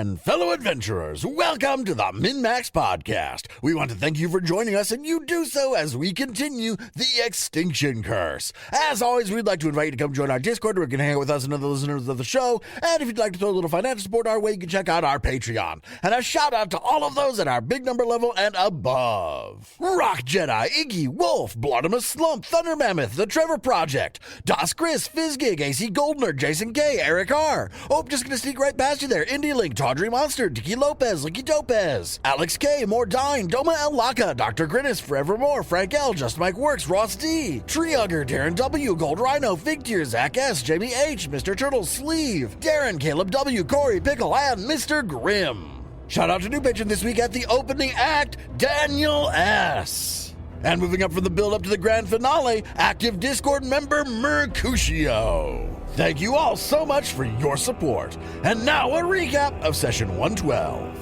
and fellow adventurers, welcome to the MNmaxed podcast. We want to thank you for joining us, and you do so as we continue the Extinction curse. As always, we'd like to invite you to come join our Discord where you can hang out with us and other listeners of the show, and if you'd like to throw a little financial support our way, you can check out our Patreon. And a shout out to all of those at our big number level and above. Rock Jedi, Iggy, Wolf, Blottimus Slump, Thunder Mammoth, The Trevor Project, Das Chris, Fizzgig, AC Goldner, Jason K, Eric R. Oh, just gonna sneak right past you there. Indie Link, Tawdry Monster, Dicky Lopez, Licky Topez, Alex K, Mordine, Doma El Laka, Dr. Grinnis, Forevermore, Frank L, Just Mike Works, Ross D, Tree Hugger, Darren W, Gold Rhino, Fig Tear, Zach S, Jamie H, Mr. Turtle, Sleeve, Darren, Caleb W, Corey Pickle, and Mr. Grimm. Shout out to new patron this week at the opening act, Daniel S. And moving up from the build up to the grand finale, active Discord member Mercutio. Thank you all so much for your support. And now a recap of session 112.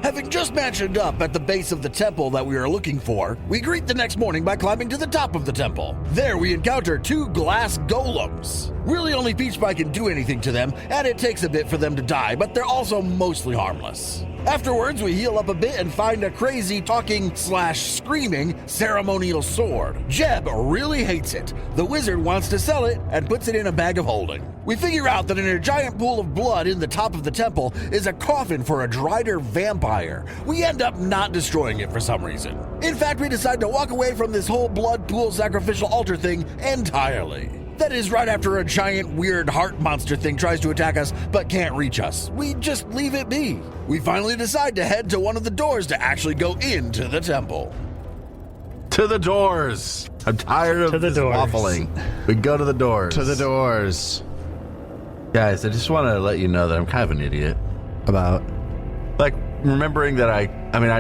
Having just matched up at the base of the temple that we are looking for, we greet the next morning by climbing to the top of the temple. There we encounter two glass golems. Really only Peach Pie can do anything to them, and it takes a bit for them to die, but they're also mostly harmless. Afterwards, we heal up a bit and find a crazy talking/screaming ceremonial sword. Jeb really hates it. The wizard wants to sell it and puts it in a bag of holding. We figure out that in a giant pool of blood in the top of the temple is a coffin for a Drider vampire. We end up not destroying it for some reason. In fact, we decide to walk away from this whole blood pool sacrificial altar thing entirely. That is right after a giant weird heart monster thing tries to attack us but can't reach us. We just leave it be. We finally decide to head to one of the doors to actually go into the temple. To the doors. I'm tired of this waffling. We go to the doors. To the doors. Guys, I just want to let you know that I'm kind of an idiot. About? Like, remembering that I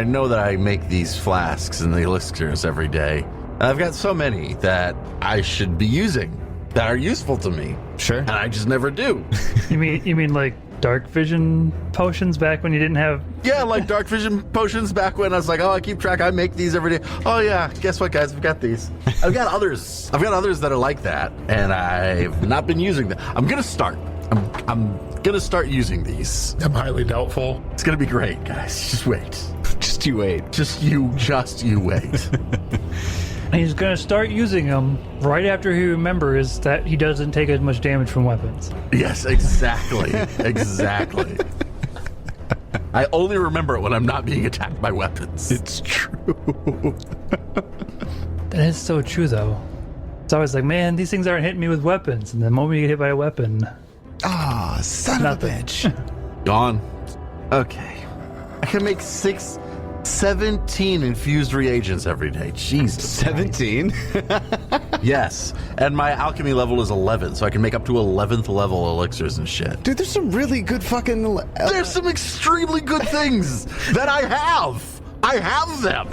know that I make these flasks and the elixirs every day. And I've got so many that I should be using that are useful to me. Sure. And I just never do. You mean like dark vision potions back when you didn't have... Yeah, like dark vision potions back when I was like, oh, I keep track, I make these every day. Oh yeah, guess what, guys, I've got these. I've got others that are like that, and I've not been using them. I'm gonna start using these. I'm highly doubtful. It's gonna be great, guys. Just wait. Just you wait. Just you wait. He's going to start using them right after he remembers that he doesn't take as much damage from weapons. Yes, exactly. Exactly. I only remember it when I'm not being attacked by weapons. It's true. That is so true, though. It's always like, man, these things aren't hitting me with weapons. And the moment you get hit by a weapon... Ah, son of a bitch. Gone. Okay. I can make 17 infused reagents every day. Jesus. 17? Yes. And my alchemy level is 11, so I can make up to 11th level elixirs and shit. Dude, there's some really good fucking... There's some extremely good things that I have. I have them.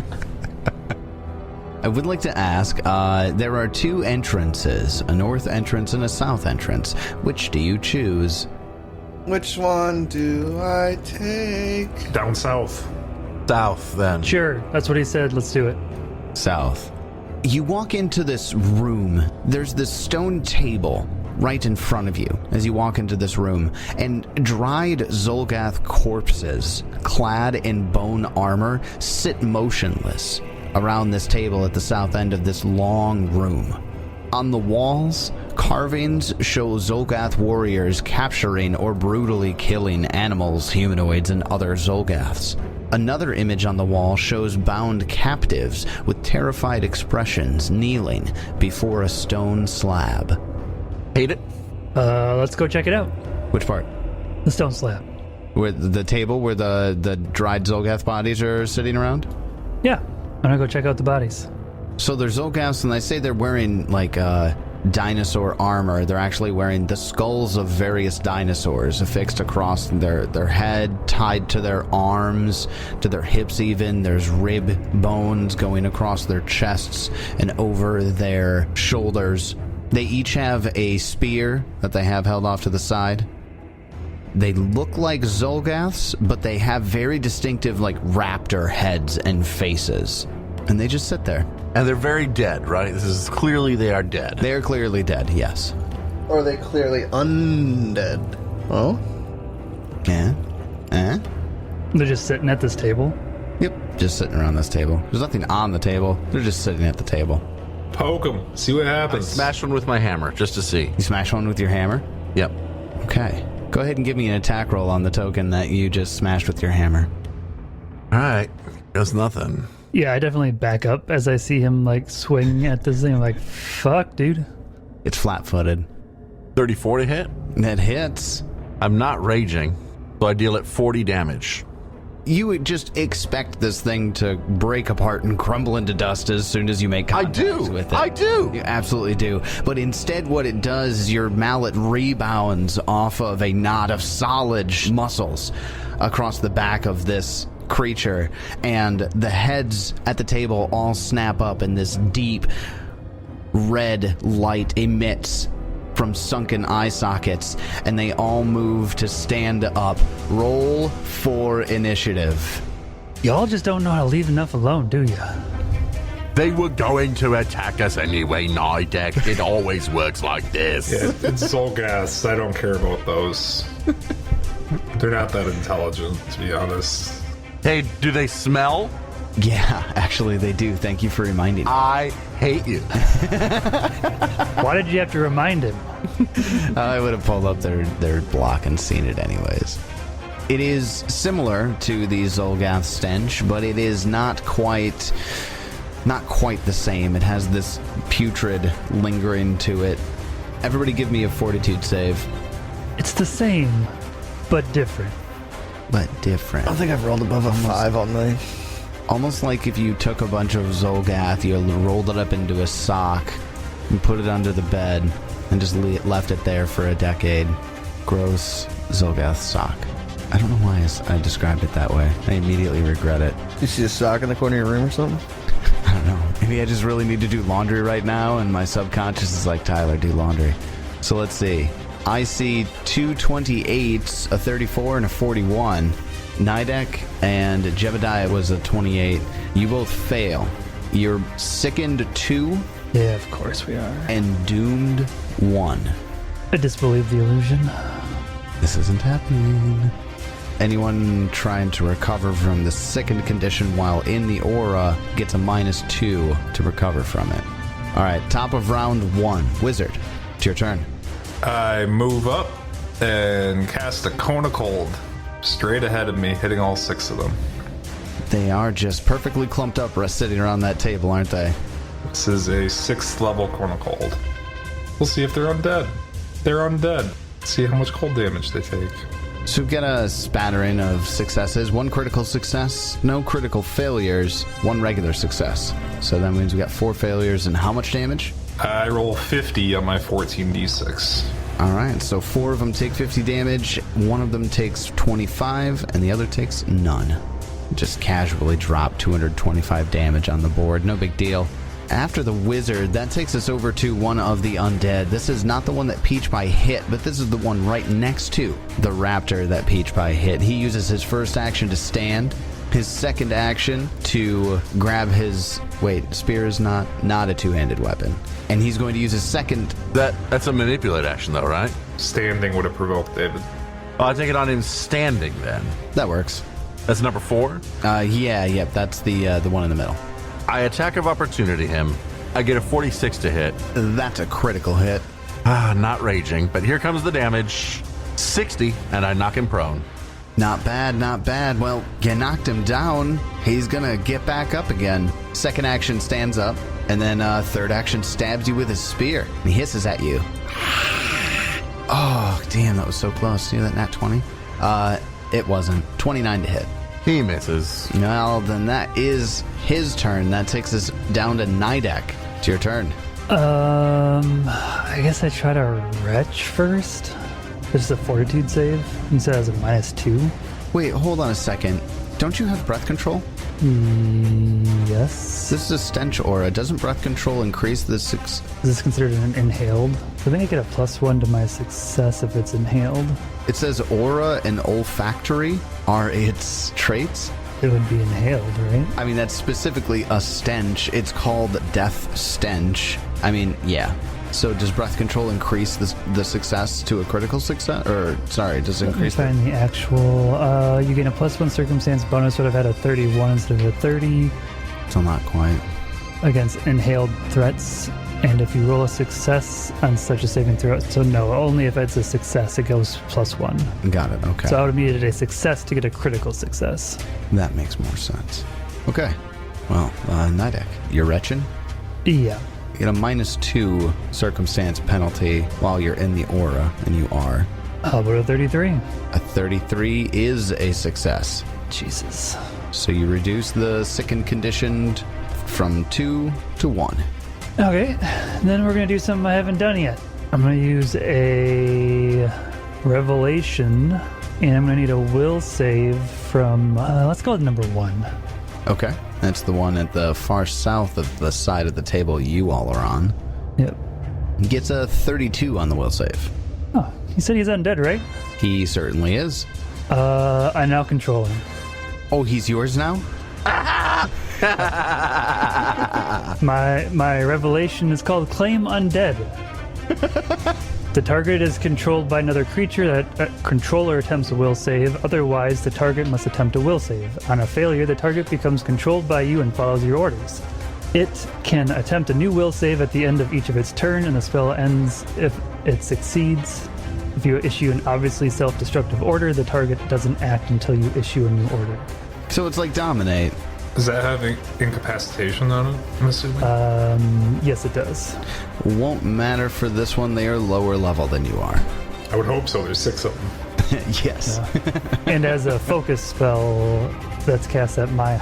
I would like to ask, there are two entrances, a north entrance and a south entrance. Which do you choose? Which one do I take? Down south. South, then. Sure, that's what he said. Let's do it. South. You walk into this room. There's this stone table right in front of you as you walk into this room, and dried Zolgath corpses, clad in bone armor, sit motionless around this table at the south end of this long room. On the walls, carvings show Zolgath warriors capturing or brutally killing animals, humanoids, and other Zolgaths. Another image on the wall shows bound captives with terrified expressions kneeling before a stone slab. Hate it. Let's go check it out. Which part? The stone slab. Where the table where the dried Zolgath bodies are sitting around? Yeah, I'm gonna go check out the bodies. So they're Zolgaths, and they say they're wearing like dinosaur armor. They're actually wearing the skulls of various dinosaurs affixed across their head, tied to their arms, to their hips even. There's rib bones going across their chests and over their shoulders. They each have a spear that they have held off to the side. They look like Zolgaths, but they have very distinctive like raptor heads and faces. And they just sit there. And they're very dead, right? This is clearly they are dead. They are clearly dead, yes. Or are they clearly undead? Oh? They're just sitting at this table. Yep, just sitting around this table. There's nothing on the table. They're just sitting at the table. Poke them. See what happens. Smash one with my hammer, just to see. You smash one with your hammer? Yep. Okay. Go ahead and give me an attack roll on the token that you just smashed with your hammer. All right. Does nothing. Yeah, I definitely back up as I see him like swing at this thing. I'm like, fuck, dude. It's flat-footed. 34 to hit. That hits. I'm not raging, so I deal it 40 damage. You would just expect this thing to break apart and crumble into dust as soon as you make contact with it. I do. You absolutely do. But instead what it does is your mallet rebounds off of a knot of solid muscles across the back of this creature, and the heads at the table all snap up, and this deep red light emits from sunken eye sockets, and they all move to stand up. Roll for initiative. Y'all just don't know how to leave enough alone, do ya? They were going to attack us anyway, Nidek. It always works like this. Yeah, it's Zolgaths. I don't care about those. They're not that intelligent, to be honest. Hey, do they smell? Yeah, actually they do. Thank you for reminding me. I hate you. Why did you have to remind him? I would have pulled up their block and seen it anyways. It is similar to the Zolgath stench, but it is not quite the same. It has this putrid lingering to it. Everybody give me a fortitude save. It's the same, but different. But different. I think I've rolled above a 5 on mine. Almost like if you took a bunch of Zolgath, you rolled it up into a sock and put it under the bed and just left it there for a decade. Gross Zolgath sock. I don't know why I described it that way. I immediately regret it. You see a sock in the corner of your room or something? I don't know. Maybe I just really need to do laundry right now, and my subconscious is like, Tyler, do laundry. So let's see. I see 2 28s, a 34, and a 41. Nidek and Jebediah was a 28. You both fail. You're sickened 2. Yeah, of course we are. And doomed 1. I disbelieve the illusion. This isn't happening. Anyone trying to recover from the sickened condition while in the aura gets a -2 to recover from it. Alright, top of round 1. Wizard, it's your turn. I move up and cast a Cone of Cold straight ahead of me, hitting all 6 of them. They are just perfectly clumped up sitting around that table, aren't they? This is a 6th level Cone of Cold. We'll see if they're undead. They're undead. See how much cold damage they take. So we've got a spattering of successes. 1 critical success, no critical failures, 1 regular success. So that means we got 4 failures, and how much damage? I roll 50 on my 14d6. Alright, so 4 of them take 50 damage, 1 of them takes 25, and the other takes none. Just casually drop 225 damage on the board, no big deal. After the wizard, that takes us over to one of the undead. This is not the one that Peach Pie hit, but this is the one right next to the raptor that Peach Pie hit. He uses his first action to stand, his second action to grab his... Wait, spear is not a two-handed weapon. And he's going to use his second... That's a manipulate action, though, right? Standing would have provoked David. Oh, I take it on him standing, then. That works. That's number 4? Yep, that's the one in the middle. I attack of opportunity him. I get a 46 to hit. That's a critical hit. Not raging, but here comes the damage. 60, and I knock him prone. Not bad, not bad. Well, you knocked him down. He's gonna get back up again. Second action stands up, and then third action stabs you with his spear. And he hisses at you. Oh, damn, that was so close. See that nat 20? It wasn't. 29 to hit. He misses. Well, then that is his turn. That takes us down to Nidek. It's your turn. I guess I try to retch first. There's a fortitude save. You said it has a -2. Wait, hold on a second. Don't you have breath control? Yes. This is a stench aura. Doesn't breath control increase the six? Is this considered an inhaled? I think I get a +1 to my success if it's inhaled. It says aura and olfactory are its traits. It would be inhaled, right? I mean, that's specifically a stench. It's called death stench. I mean, yeah. So does breath control increase the success to a critical success? Or, sorry, does it increase Let me find the actual... you gain a +1 circumstance bonus would have had a 31 instead of a 30 So not quite. against inhaled threats. And if you roll a success on such a saving throw... So no, only if it's a success, it goes +1. Got it, okay. So I would have needed a success to get a critical success. That makes more sense. Okay. Well, Nidek, you're retching? Yeah. You get a -2 circumstance penalty while you're in the aura, and you are. How about a 33? A 33 is a success. Jesus. So you reduce the sickened conditioned from 2 to 1. Okay, then we're going to do something I haven't done yet. I'm going to use a revelation, and I'm going to need a will save from, let's go with number 1. Okay. That's the one at the far south of the side of the table you all are on. Yep. Gets a 32 on the will save. Oh, he said he's undead, right? He certainly is. I now control him. Oh, he's yours now? My revelation is called Claim Undead. The target is controlled by another creature that controller attempts a will save. Otherwise, the target must attempt a will save. On a failure, the target becomes controlled by you and follows your orders. It can attempt a new will save at the end of each of its turn, and the spell ends if it succeeds. If you issue an obviously self-destructive order, the target doesn't act until you issue a new order. So it's like Dominate. Does that have incapacitation on it, I'm assuming? Yes, it does. Won't matter for this one. They are lower level than you are. I would hope so. There's 6 of them. Yes. And as a focus spell, that's cast at my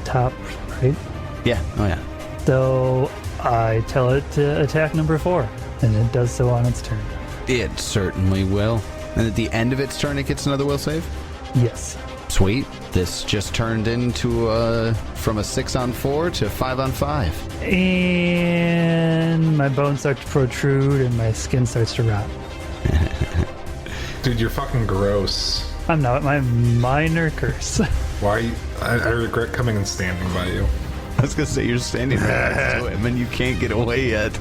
top, right? Yeah. Oh, yeah. So I tell it to attack number 4, and it does so on its turn. It certainly will. And at the end of its turn, it gets another will save? Yes. Sweet. This just turned into from a 6-on-4 to 5-on-5. And my bones start to protrude, and my skin starts to rot. Dude, you're fucking gross. I'm not. My minor curse. Why? I regret coming and standing by you. I was going to say, you're standing right next to him, and you can't get away yet.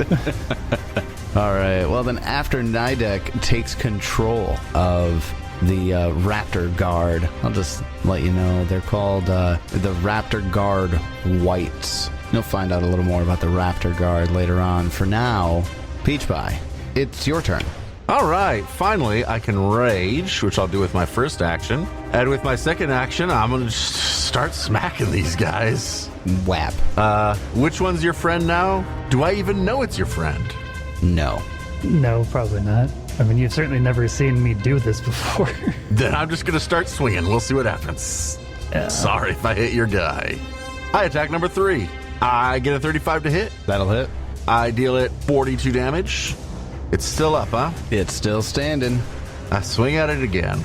All right. Well, then after Nidek takes control of the Raptor Guard, I'll just let you know they're called the Raptor Guard Whites. You'll find out a little more about the Raptor Guard later on. For now, Peach Pie, it's your turn. All right, finally I can rage, which I'll do with my first action. And with my second action, I'm going to start smacking these guys. Whap. Which one's your friend now? Do I even know it's your friend? No. No, probably not. I mean, you've certainly never seen me do this before. Then I'm just going to start swinging. We'll see what happens. Sorry if I hit your guy. I attack number 3. I get a 35 to hit. That'll hit. I deal it 42 damage. It's still up, huh? It's still standing. I swing at it again.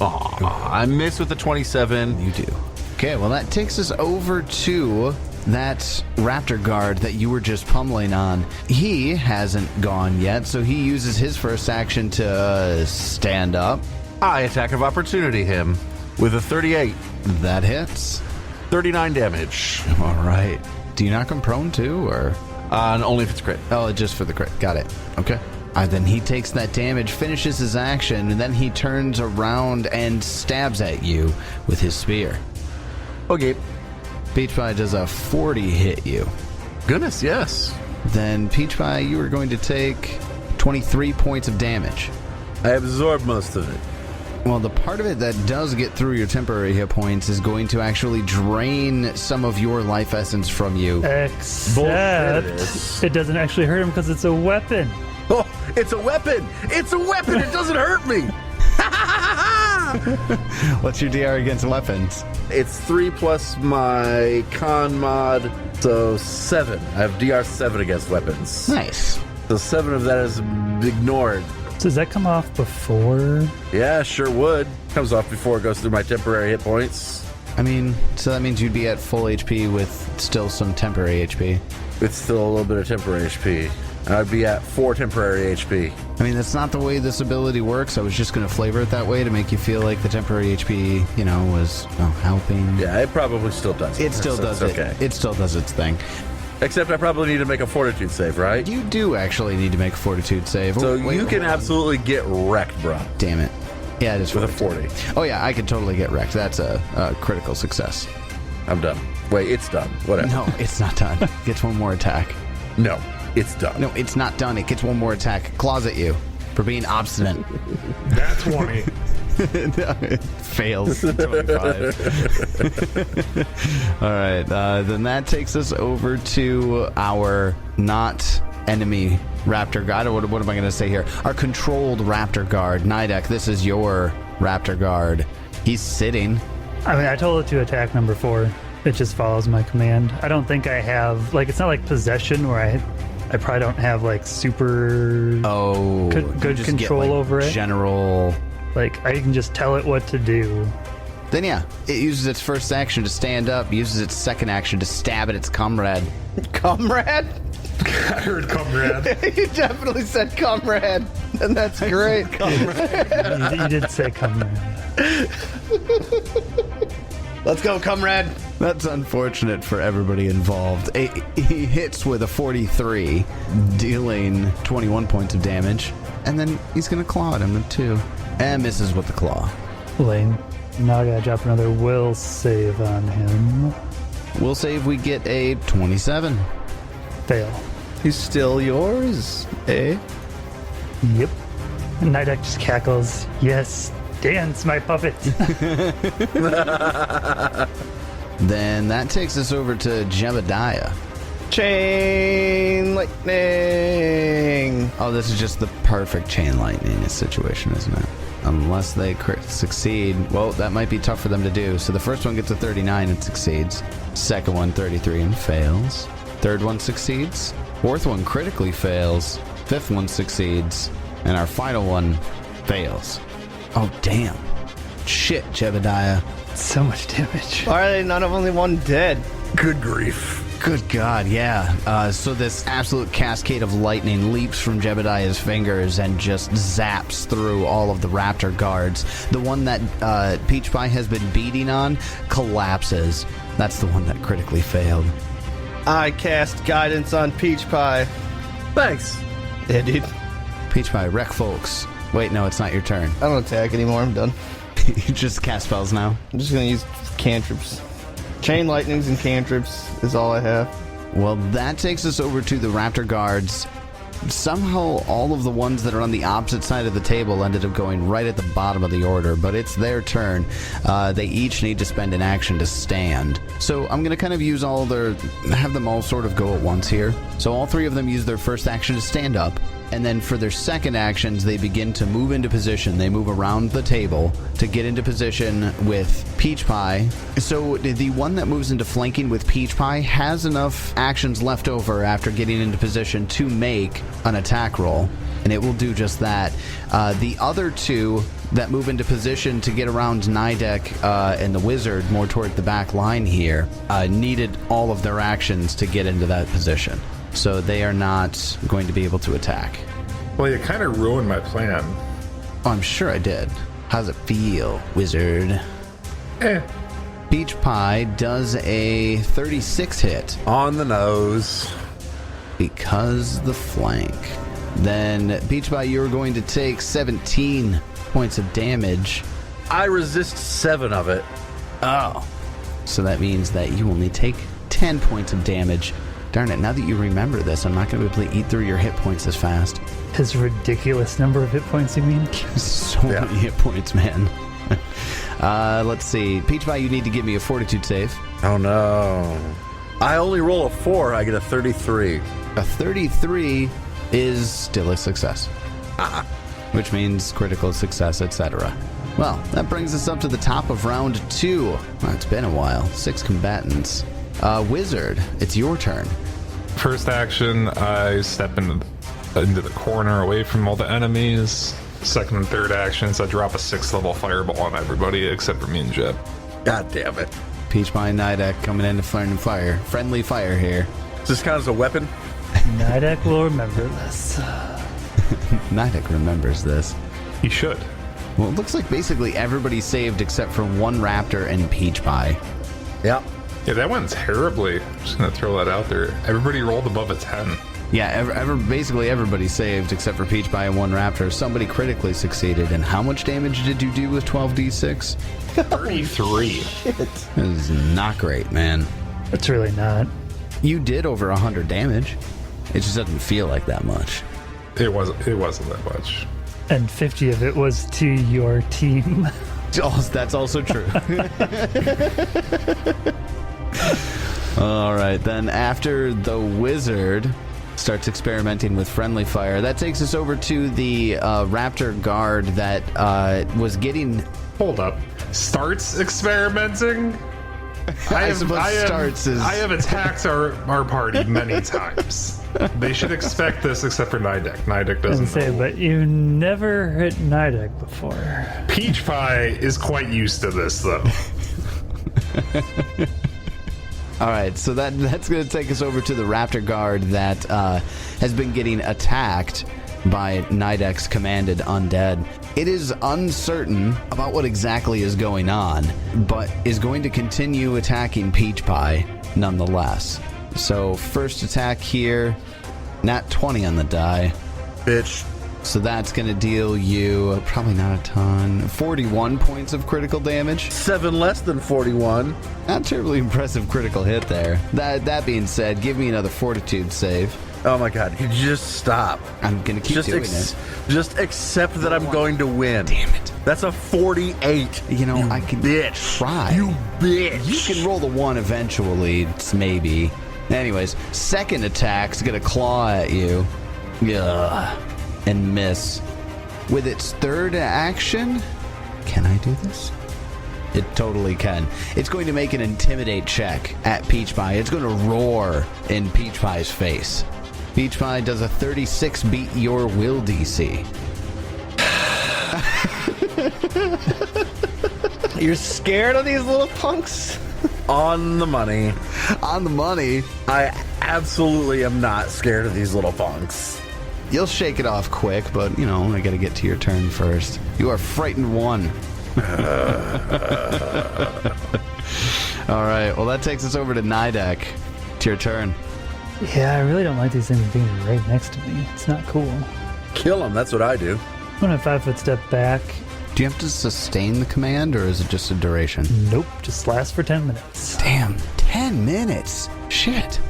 Aw, I miss with the 27. You do. Okay, well, that takes us over to that Raptor Guard that you were just pummeling on. He hasn't gone yet, so he uses his first action to stand up. I attack of opportunity him with a 38. That hits. 39 damage. All right. Do you knock him prone too, or? And only if it's crit. Oh, just for the crit. Got it. Okay. Then he takes that damage, finishes his action, and then he turns around and stabs at you with his spear. Okay. Peach Pie does a 40 hit you. Goodness, yes. Then Peach Pie, you are going to take 23 points of damage. I absorb most of it. Well, the part of it that does get through your temporary hit points is going to actually drain some of your life essence from you. Except it doesn't actually hurt him because it's a weapon. Oh, it's a weapon! It's a weapon! It doesn't hurt me! What's your DR against weapons? It's 3 plus my con mod, so 7. I have DR 7 against weapons. Nice. So 7 of that is ignored. So does that come off before? Yeah, sure would. Comes off before it goes through my temporary hit points. I mean, so that means you'd be at full HP with still some temporary HP. With still a little bit of temporary HP. I'd be at 4 temporary HP. I mean, that's not the way this ability works. I was just going to flavor it that way to make you feel like the temporary HP, you know, was helping. Yeah, it probably still does. It still does it. Okay. It still does its thing. Except I probably need to make a fortitude save, right? You do actually need to make a fortitude save. So Wait, you can hold on. absolutely get wrecked, bro. Damn it. Yeah, it is With a fortitude. 40. Oh, yeah, I could totally get wrecked. That's a critical success. I'm done. Wait, it's done. Whatever. No, it's not done. It gets one more attack. No, it's done. No, it's not done. It gets one more attack. Claws at you for being obstinate. That's 20. Fails. 25. All right. Then that takes us over to our not enemy raptor guard. What am I going to say here? Our controlled raptor guard. Nidek, this is your raptor guard. He's sitting. I mean, I told it to attack number 4. It just follows my command. I don't think I have, like, it's not like possession where I probably don't have, like, super good just control get, like, over it. General. Like, I can just tell it what to do. Then, yeah, it uses its first action to stand up, uses its second action to stab at its comrade. Comrade? I heard comrade. You definitely said comrade, and that's great. You did say comrade. Let's go, comrade. That's unfortunate for everybody involved. He hits with a 43, dealing 21 points of damage, and then he's going to claw at him too, and misses with the claw. Lame. Now I gotta drop another will save on him. We'll save we get a 27. Fail. He's still yours, eh? Yep. And Nidek just cackles. Yes, dance, my puppet. Then that takes us over to Jebediah. Chain lightning. Oh, this is just the perfect chain lightning situation, isn't it? Unless they succeed. Well, that might be tough for them to do. So the first one gets a 39 and succeeds. Second one, 33 and fails. Third one succeeds. Fourth one critically fails. Fifth one succeeds. And our final one fails. Oh, damn. Shit, Jebediah. So much damage. Why are they not only one dead? Good grief. Good God, yeah. So this absolute cascade of lightning leaps from Jebediah's fingers and just zaps through all of the raptor guards. The one that Peach Pie has been beating on collapses. That's the one that critically failed. I cast guidance on Peach Pie. Thanks. Yeah, dude. Peach Pie, wreck folks. Wait, no, it's not your turn. I don't attack anymore. I'm done. You just cast spells now. I'm just gonna use cantrips. Chain lightnings and cantrips is all I have. Well, that takes us over to the raptor guards. Somehow all of the ones that are on the opposite side of the table ended up going right at the bottom of the order, but it's their turn. They each need to spend an action to stand. So I'm going to kind of use have them all sort of go at once here. So all three of them use their first action to stand up. And then for their second actions, they begin to move into position. They move around the table to get into position with Peach Pie. So the one that moves into flanking with Peach Pie has enough actions left over after getting into position to make an attack roll. And it will do just that. The other two that move into position to get around Nidek and the wizard more toward the back line here needed all of their actions to get into that position. So they are not going to be able to attack. Well, you kind of ruined my plan. Oh, I'm sure I did. How's it feel, wizard? Peach Pie does a 36 hit. On the nose. Because the flank. Then, Peach Pie, you're going to take 17 points of damage. I resist 7 of it. Oh. So that means that you only take 10 points of damage. Darn it, now that you remember this, I'm not going to be able to eat through your hit points as fast. His ridiculous number of hit points, you mean? So many hit points, man. Let's see. Peach Pie, you need to give me a fortitude save. Oh, no. I only roll a 4. I get a 33. A 33 is still a success. Which means critical success, etc. Well, that brings us up to the top of round 2. Well, it's been a while. 6 combatants. Wizard, it's your turn. First action, I step into the corner away from all the enemies. Second and third actions, I drop a 6th level fireball on everybody except for me and Jeb. God damn it. Peach Pie and Nidek coming in to fire. Friendly fire here. Does this count as a weapon? Nidek will remember this. Nidek remembers this. He should. Well, it looks like basically everybody saved except for one raptor and Peach Pie. Yep. Yeah, that went terribly. Just gonna throw that out there. Everybody rolled above a 10. Yeah, basically everybody saved except for Peach Pie and one Raptor. Somebody critically succeeded. And how much damage did you do with 12d6? 33. This is not great, man. It's really not. You did over 100 damage. It just doesn't feel like that much. It wasn't that much. And 50 of it was to your team. That's also true. All right, then after the wizard starts experimenting with friendly fire, that takes us over to the raptor guard that was getting... Hold up. Starts experimenting? I have attacked our party many times. They should expect this except for Nidek. Nidek doesn't say, know. but you never hit Nidek before. Peach Pie is quite used to this, though. All right, so that's going to take us over to the raptor guard that has been getting attacked by Nidek's commanded undead. It is uncertain about what exactly is going on, but is going to continue attacking Peach Pie nonetheless. So first attack here, nat 20 on the die. Bitch. So that's going to deal you, probably not a ton, 41 points of critical damage. 7 less than 41. Not terribly impressive critical hit there. That being said, give me another fortitude save. Oh my god, could you just stop? I'm going to keep doing it. Just accept that I'm going to win. Damn it. That's a 48. You know, I can try. You bitch. You can roll the 1 eventually, maybe. Anyways, second attack's going to claw at you. Ugh. And miss. With its third action, can I do this? It totally can. It's going to make an intimidate check at Peach Pie. It's going to roar in Peach Pie's face. Peach Pie does a 36 beat your will DC. You're scared of these little punks? On the money. On the money. I absolutely am not scared of these little punks. You'll shake it off quick, but, you know, I gotta get to your turn first. You are frightened 1. All right, well, that takes us over to Nidek. It's your turn. Yeah, I really don't like these things being right next to me. It's not cool. Kill them, that's what I do. I'm gonna 5-foot step back. Do you have to sustain the command, or is it just a duration? Nope, just lasts for 10 minutes. Damn, 10 minutes? Shit.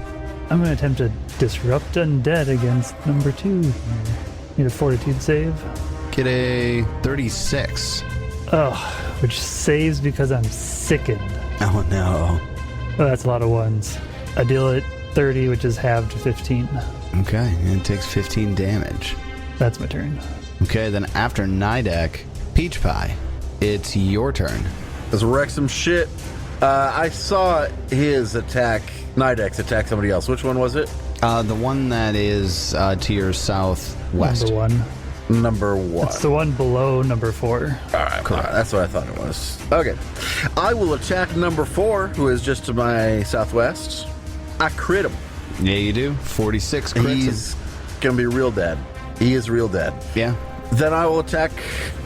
I'm gonna attempt to disrupt undead against number 2 here. Need a fortitude save. Get a 36. Oh, which saves because I'm sickened. Oh, no. Oh, that's a lot of ones. I deal it 30, which is halved to 15. Okay, and it takes 15 damage. That's my turn. Okay, then after Nidek, Peach Pie, it's your turn. Let's wreck some shit. I saw his attack, Nidek's attack somebody else. Which one was it? The one that is to your southwest. Number 1. Number 1. It's the one below number 4. All right, that's what I thought it was. Okay. I will attack number 4, who is just to my southwest. I crit him. Yeah, you do. 46 crits. He's going to be real dead. He is real dead. Yeah. Then I will attack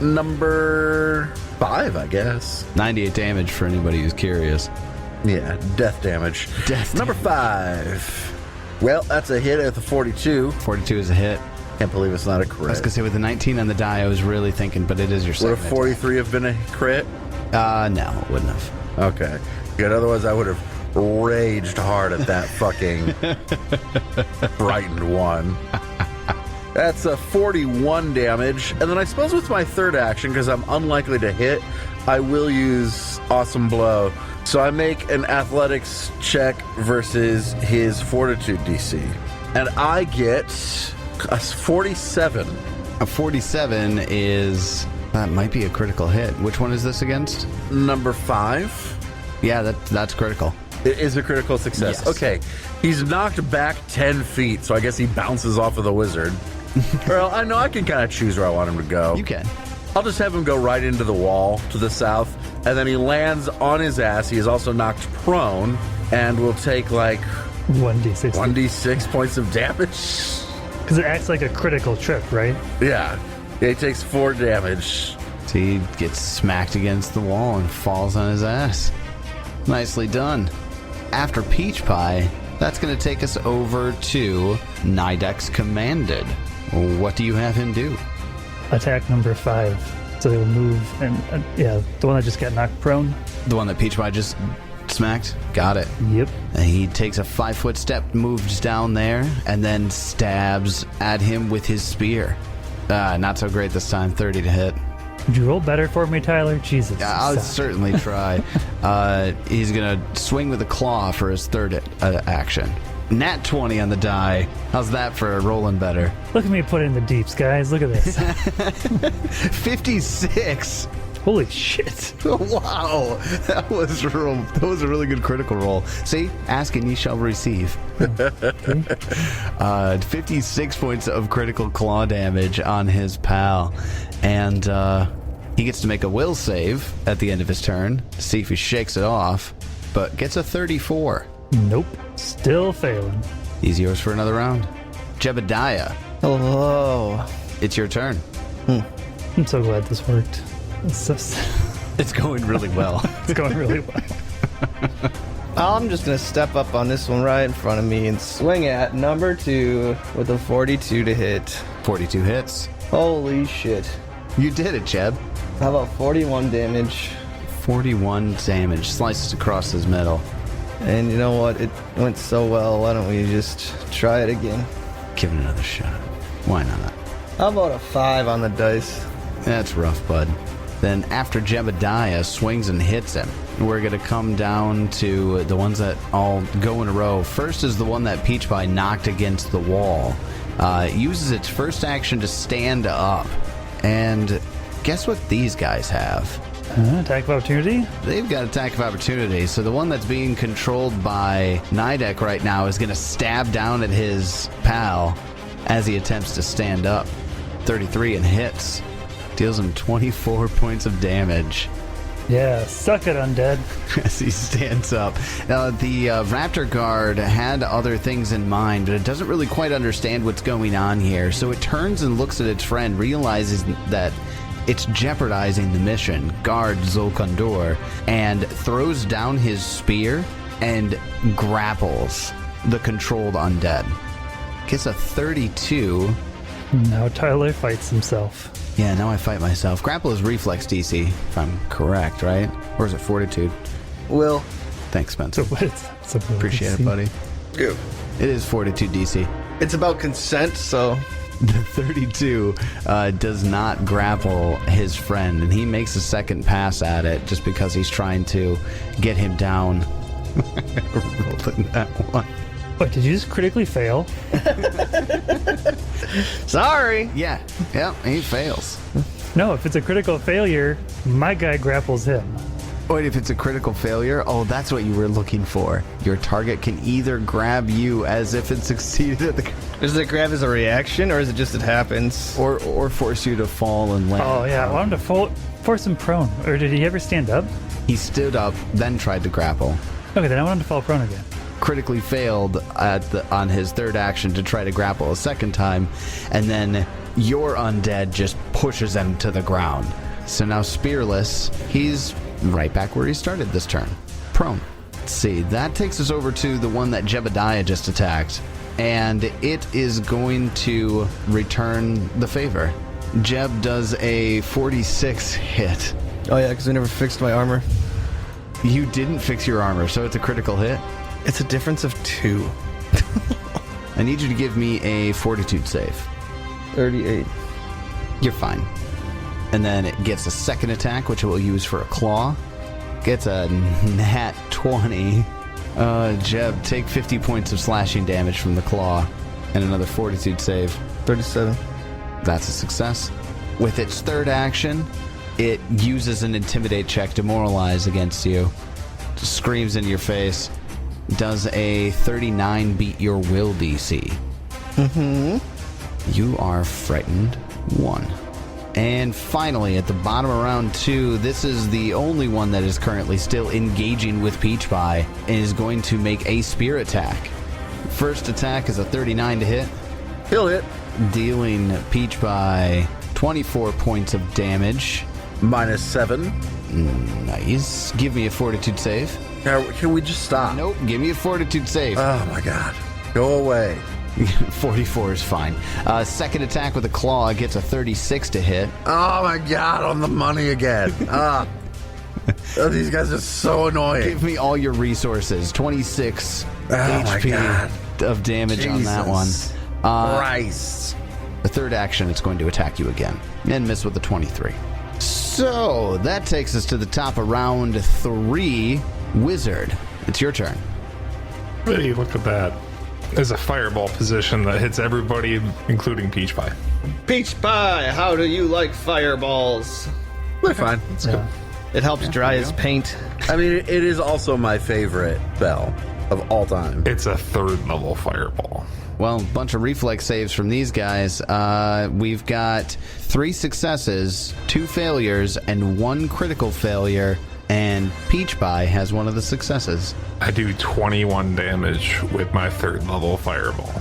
number 5, I guess. 98 damage for anybody who's curious. Yeah, death damage. Number 5. Well, that's a hit at the 42. 42 is a hit. Can't believe it's not a crit. I was going to say, with the 19 on the die, I was really thinking, but it is your second. Would a 43 have been a crit? No, it wouldn't have. Okay. Good. Otherwise, I would have raged hard at that fucking frightened one. That's a 41 damage. And then I suppose with my third action, because I'm unlikely to hit, I will use Awesome Blow. So I make an athletics check versus his fortitude DC. And I get a 47. A 47 is... That might be a critical hit. Which one is this against? Number 5. Yeah, that's critical. It is a critical success. Yes. Okay. He's knocked back 10 feet, so I guess he bounces off of the wizard. Well, I know I can kind of choose where I want him to go. You can. I'll just have him go right into the wall to the south, and then he lands on his ass. He is also knocked prone, and will take like 1d6. 1d6 points of damage. Because it acts like a critical trip, right? Yeah. He takes 4 damage. So he gets smacked against the wall and falls on his ass. Nicely done. after Peach Pie, that's going to take us over to Nidex Commanded. What do you have him do? Attack number 5. So they will move, and the one that just got knocked prone. The one that Peach Pie just smacked? Got it. Yep. He takes a 5-foot step, moves down there, and then stabs at him with his spear. Not so great this time, 30 to hit. Would you roll better for me, Tyler? Jesus. I'll certainly try. He's going to swing with a claw for his third action. Nat 20 on the die. How's that for rolling better? Look at me put in the deeps, guys. Look at this. 56. Holy shit. Wow. That was a really good critical roll. See? Ask and ye shall receive. 56 points of critical claw damage on his pal. And he gets to make a will save at the end of his turn to see if he shakes it off, but gets a 34. Nope. Still failing. He's yours for another round. Jebediah, Hello. it's your turn. I'm so glad this worked. It's going really well. It's going really well. I'm just going to step up on this one right in front of me and swing at number 2 with a 42 to hit. 42 hits. Holy shit. You did it, Jeb. How about 41 damage? 41 damage. Slices across his middle. And you know what? It went so well. Why don't we just try it again? Give it another shot. Why not? How about a 5 on the dice? That's rough, bud. Then after Jebediah swings and hits him, we're going to come down to the ones that all go in a row. First is the one that Peach Pie knocked against the wall. It uses its first action to stand up. And guess what these guys have? Attack of opportunity? They've got attack of opportunity. So the one that's being controlled by Nidek right now is going to stab down at his pal as he attempts to stand up. 33 and hits. Deals him 24 points of damage. Yeah, suck it, undead. As he stands up. Now, the Raptor Guard had other things in mind, but it doesn't really quite understand what's going on here. So it turns and looks at its friend, realizes that it's jeopardizing the mission, guard Zolkondor, and throws down his spear and grapples the controlled undead. Gets a 32. Now Tyler fights himself. Yeah, now I fight myself. Grapple is reflex DC, if I'm correct, right? Or is it fortitude? Will. Thanks, Spencer. So Appreciate it, buddy. Good. It is fortitude DC. It's about consent, so... The 32 does not grapple his friend, and he makes a second pass at it just because he's trying to get him down. Rolling that one. Wait, did you just critically fail? Sorry. Yeah, he fails. No, if it's a critical failure, my guy grapples him. Wait, if it's a critical failure? Oh, that's what you were looking for. Your target can either grab you as if it succeeded at the... Does it grab as a reaction, or is it just it happens? Or force you to fall and land. Oh, yeah, I wanted to force him prone. Or did he ever stand up? He stood up, then tried to grapple. Okay, then I want him to fall prone again. Critically failed on his third action to try to grapple a second time, and then your undead just pushes him to the ground. So now spearless, he's right back where he started this turn. Prone. Let's see, that takes us over to the one that Jebediah just attacked, and it is going to return the favor. Jeb does a 46 hit. Oh yeah, because I never fixed my armor. You didn't fix your armor, so it's a critical hit. It's a difference of 2. I need you to give me a fortitude save. 38. You're fine. And then it gets a second attack, which it will use for a claw. Gets a nat 20. Jeb, take 50 points of slashing damage from the claw. And another fortitude save. 37. That's a success. With its third action, it uses an intimidate check, demoralize against you. Screams in your face. Does a 39 beat your will DC? You are frightened 1. And finally, at the bottom of round 2, this is the only one that is currently still engaging with Peach Pie and is going to make a spear attack. First attack is a 39 to hit. He'll hit. Dealing Peach Pie 24 points of damage. -7. Nice. Give me a fortitude save. Can we just stop? Nope, give me a fortitude save. Oh my god. Go away. 44 is fine. Second attack with a claw gets a 36 to hit. Oh my god, on the money again. Oh, these guys are so annoying. Give me all your resources. 26 Oh my HP God. of damage on that one. Jesus Christ. The third action, it's going to attack you again. And miss with a 23. So, that takes us to the top of round 3. Wizard, it's your turn. Hey, look at that. There's a fireball position that hits everybody, including Peach Pie. Peach Pie, how do you like fireballs? We're fine. It helps dry his paint. I mean, it is also my favorite spell of all time. It's a 3rd level fireball. Well, bunch of reflex saves from these guys. We've got 3 successes, 2 failures, and 1 critical failure. And Peach Pie has one of the successes. I do 21 damage with my 3rd level fireball.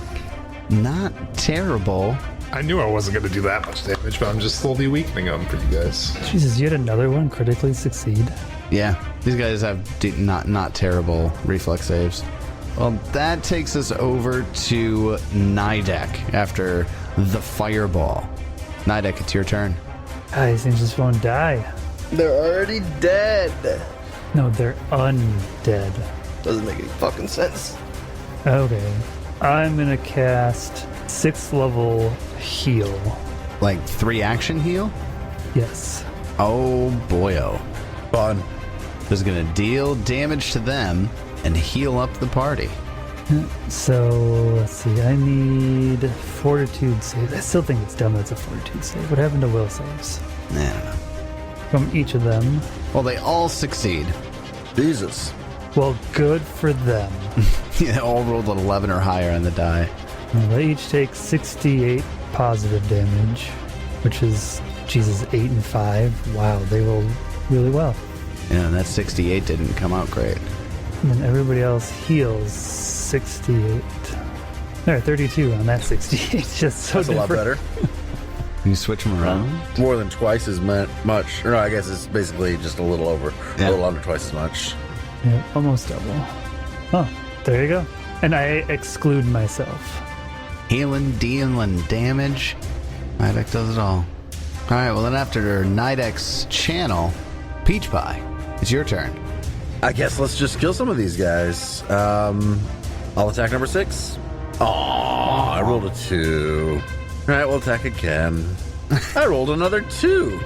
Not terrible. I knew I wasn't going to do that much damage, but I'm just slowly weakening them for you guys. Jesus, you had another one critically succeed. Yeah, these guys have not terrible reflex saves. Well, that takes us over to Nidek after the fireball. Nidek, it's your turn. These things just won't die. They're already dead. No, they're undead. Doesn't make any fucking sense. Okay. I'm going to cast 6th level heal. Like 3 action heal? Yes. Oh boyo. Fun. This is going to deal damage to them and heal up the party. So, let's see. I need fortitude save. I still think it's dumb that's a fortitude save. What happened to will saves? I don't know. From each of them. Well, they all succeed. Jesus. Well, good for them. They all rolled an 11 or higher on the die. Well, they each take 68 positive damage, which is, Jesus, 8 and 5. Wow, they rolled really well. Yeah, that 68 didn't come out great. And then everybody else heals 68. There, 32 on that 68. Just so That's a lot different. better. Can you switch them around? More than twice as much. Or no, I guess it's basically just a little over. Yeah. A little under twice as much. Yeah, almost double. Oh, there you go. And I exclude myself. Healing, dealing damage. Nidek does it all. Alright, well then after Nidek's channel, Peach Pie, it's your turn. I guess let's just kill some of these guys. I'll attack number 6. Aw, I rolled a 2. Alright, we'll attack again. I rolled another 2.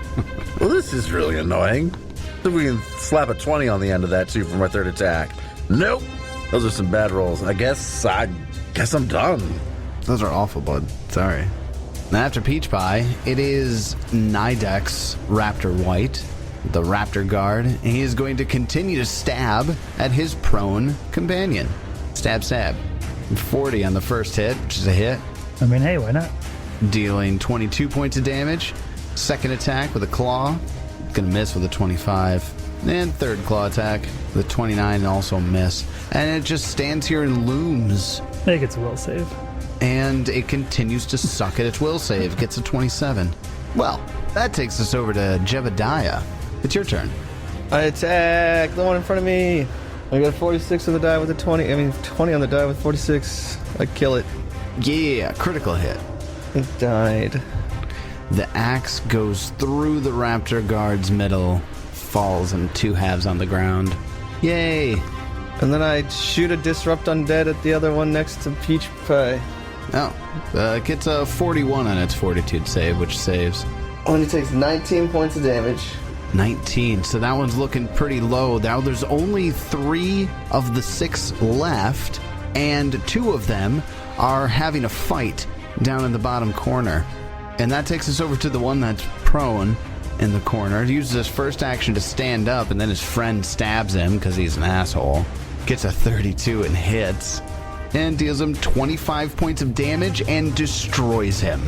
Well, this is really annoying. So we can slap a 20 on the end of that too for my 3rd attack. Nope. Those are some bad rolls. I guess I'm done. Those are awful, bud. Sorry. Now after Peach Pie, it is Nidek's Raptor White, the Raptor Guard, and he is going to continue to stab at his prone companion. Stab, stab. 40 on the first hit, which is a hit, I mean, hey, why not? dealing 22 points of damage. Second attack with a claw, gonna miss with a 25. And third claw attack with a 29 and also miss. And it just stands here and looms. I think it's a will save. And it continues to suck at its will save. Gets a 27. Well, that takes us over to Jebediah. It's your turn. I attack the one in front of me. I got a 46 on the die with a 20. I mean, 20 on the die with 46. I kill it. Yeah, critical hit. It died. The axe goes through the Raptor Guard's middle, falls in 2 halves on the ground. Yay! And then I shoot a Disrupt Undead at the other one next to Peach Pie. Oh, it gets a 41 on its fortitude save, which saves. Only takes 19 points of damage. 19, so that one's looking pretty low. Now there's only 3 of the 6 left, and 2 of them are having a fight down in the bottom corner. And that takes us over to the one that's prone in the corner. He uses his first action to stand up, and then his friend stabs him because he's an asshole. Gets a 32 and hits, and deals him 25 points of damage and destroys him.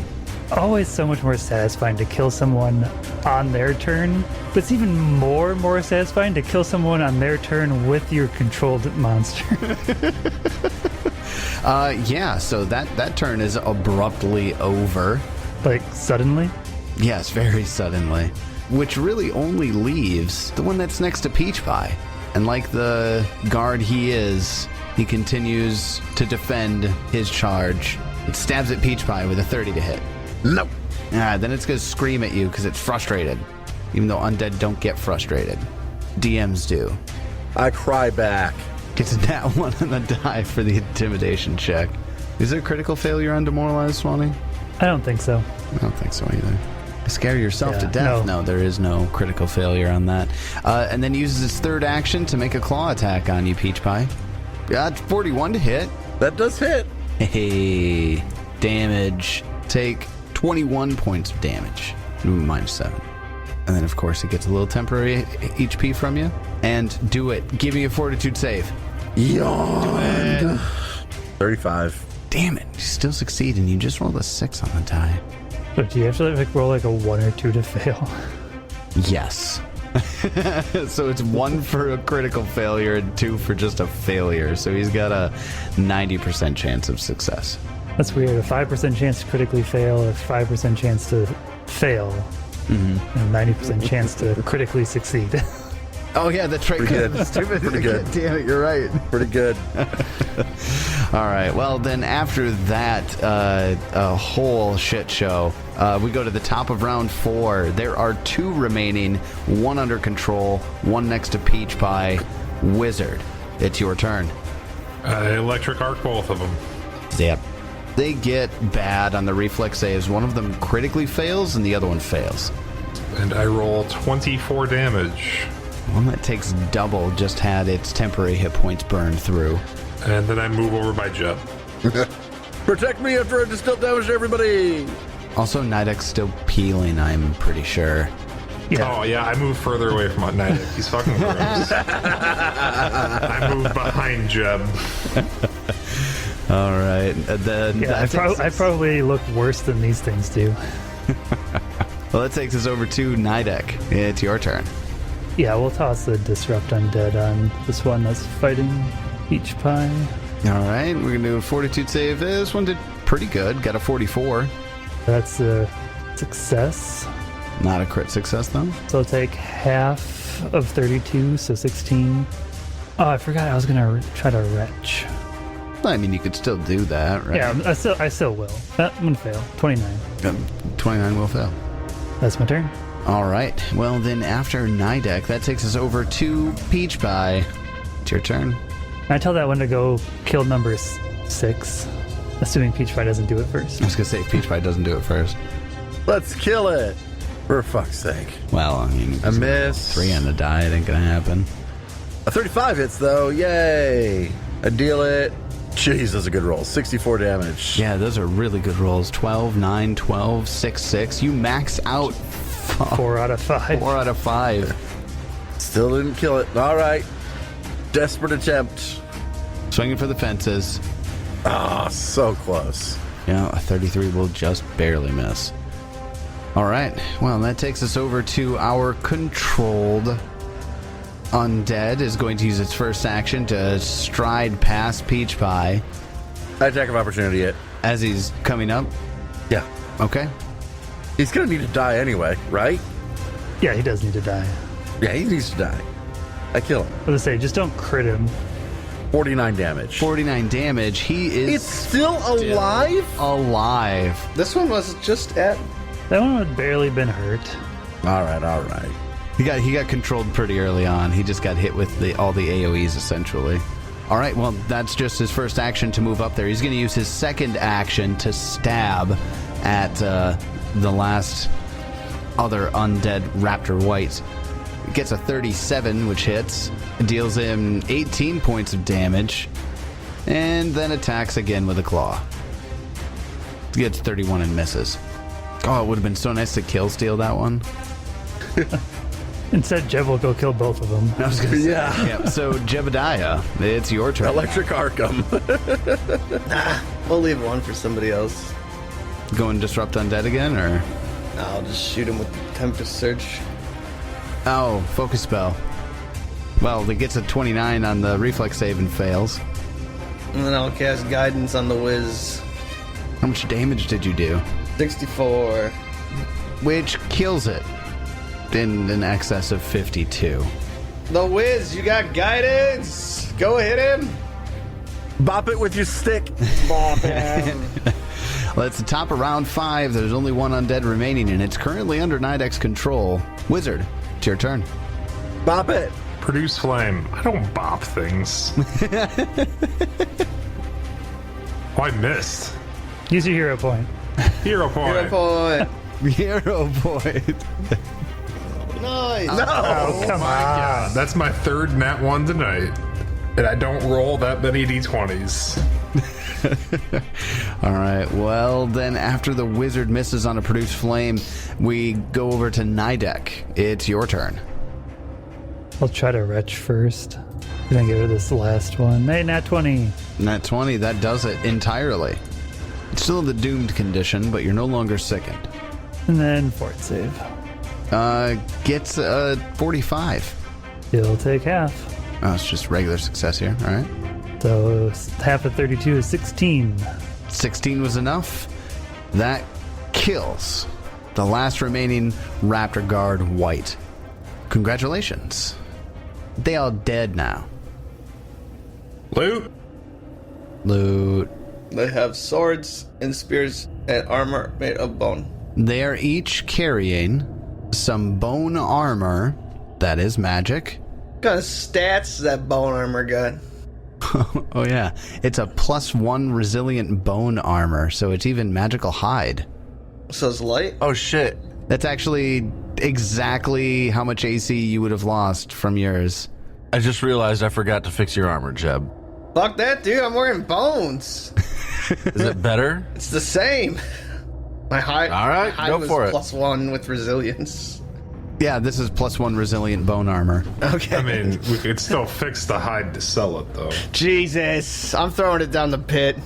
Always so much more satisfying to kill someone on their turn, but it's even more satisfying to kill someone on their turn with your controlled monster. Yeah, so that turn is abruptly over. Like, suddenly? Yes, very suddenly. Which really only leaves the one that's next to Peach Pie. And like the guard he is, he continues to defend his charge. It stabs at Peach Pie with a 30 to hit. Nope. Then it's going to scream at you because it's frustrated. Even though undead don't get frustrated. DMs do. I cry back. Gets a nat 1 on the die for the intimidation check. Is there a critical failure on Demoralized, Swanee? I don't think so. I don't think so either. Scare yourself to death. No. No, there is no critical failure on that. And then uses his third action to make a claw attack on you, Peach Pie. Got 41 to hit. That does hit. Hey, damage. Take 21 points of damage. Minus 7. And then, of course, it gets a little temporary HP from you. And do it. Give me a fortitude save. Yawn. 35. Damn it. You still succeed, and you just rolled a 6 on the die. But do you have to roll like a 1 or 2 to fail? Yes. So it's 1 for a critical failure and 2 for just a failure. So he's got a 90% chance of success. That's weird. A 5% chance to critically fail, a 5% chance to fail, and a 90% chance to critically succeed. Oh, yeah, that's right. Pretty good. Stupid. Pretty good. Damn it, you're right. Pretty good. All right. Well, then after that a whole shit show, we go to the top of round 4. There are 2 remaining, 1 under control, 1 next to Peach Pie. Wizard, it's your turn. Electric arc both of them. Yep. They get bad on the reflex saves. One of them critically fails and the other one fails. And I roll 24 damage. One that takes double just had its temporary hit points burned through. And then I move over by Jeb. Protect me after I distill damage to everybody. Also, Nidek's still peeling, I'm pretty sure. Yeah. Oh, yeah, I move further away from Nidek. He's fucking gross. I move behind Jeb. All right. Then Yeah, I probably look worse than these things do. Well, that takes us over to Nidek. It's your turn. Yeah, we'll toss the Disrupt Undead on this one that's fighting Peach Pie. All right, we're going to do a fortitude save. This one did pretty good. Got a 44. That's a success. Not a crit success, though. So I'll take half of 32, so 16. Oh, I forgot I was going to try to retch. I mean, you could still do that, right? Yeah, I still will. I'm going to fail. 29. 29 will fail. That's my turn. All right. Well, then after Nidek, that takes us over to Peach Pie. It's your turn. I tell that one to go kill number 6, assuming Peach Pie doesn't do it first. I was going to say, if Peach Pie doesn't do it first. Let's kill it. For fuck's sake. Well, I mean, A miss. 3 on the die. It ain't going to happen. A 35 hits, though. Yay. I deal it. Jeez, that's a good roll. 64 damage. Yeah, those are really good rolls. 12, 9, 12, 6, 6. You max out 4 out of 5. 4 out of 5. Still didn't kill it. All right. Desperate attempt. Swinging for the fences. Ah, so close. Yeah, a 33 will just barely miss. All right. Well, that takes us over to our controlled undead. Is going to use its first action to stride past Peach Pie. Attack of opportunity it. As he's coming up. Yeah. Okay. He's going to need to die anyway, right? Yeah, he does need to die. Yeah, he needs to die. I kill him. I was going to say, just don't crit him. 49 damage. 49 damage. He is It's still alive? alive. This one was just at. That one had barely been hurt. All right. He got controlled pretty early on. He just got hit with all the AoEs essentially. All right, well, that's just his first action to move up there. He's going to use his second action to stab at the last other undead Raptor White. Gets a 37, which hits. Deals him 18 points of damage. And then attacks again with a claw. Gets 31 and misses. Oh, it would have been so nice to kill steal that one. Instead, Jeb will go kill both of them. I was going to say. Yeah. Yep. So, Jebediah, it's your turn. Electric Arkham. We'll leave one for somebody else. Go and disrupt undead again, or? I'll just shoot him with Tempest Surge. Oh, focus spell. Well, it gets a 29 on the reflex save and fails. And then I'll cast Guidance on the Wiz. How much damage did you do? 64. Which kills it in excess of 52. The Wiz, you got guidance. Go hit him. Bop it with your stick. Bop him. Well, it's the top of round 5. There's only one undead remaining, and it's currently under Nidek's control. Wizard, it's your turn. Bop it. Produce flame. I don't bop things. Oh, I missed. Use your hero point. Hero point. Hero point. Hero point. Nice. Oh, come on. Yeah, that's my third nat 1 tonight. And I don't roll that many d20s. All right. Well, then after the wizard misses on a produce flame, we go over to Nidek. It's your turn. I'll try to retch first. Then get rid of this last one. Hey, nat 20. Nat 20, that does it entirely. It's still in the doomed condition, but you're no longer sickened. And then fort save. Gets a 45. He'll take half. Oh, it's just regular success here. All right. So half of 32 is 16. 16 was enough. That kills the last remaining Raptor Guard White. Congratulations. They all dead now. Loot. Loot. They have swords and spears and armor made of bone. They are each carrying some bone armor that is magic. What kind of stats does that bone armor got? Oh yeah, it's a +1 resilient bone armor, so it's even magical hide. So it's light? Oh shit. That's actually exactly how much AC you would have lost from yours. I just realized I forgot to fix your armor, Jeb. Fuck that, dude. I'm wearing bones. Is it better? It's the same. My hide. All right, my hide go was for it. +1 with resilience. Yeah, this is +1 resilient bone armor. Okay. I mean, we could still fix the hide to sell it, though. Jesus, I'm throwing it down the pit.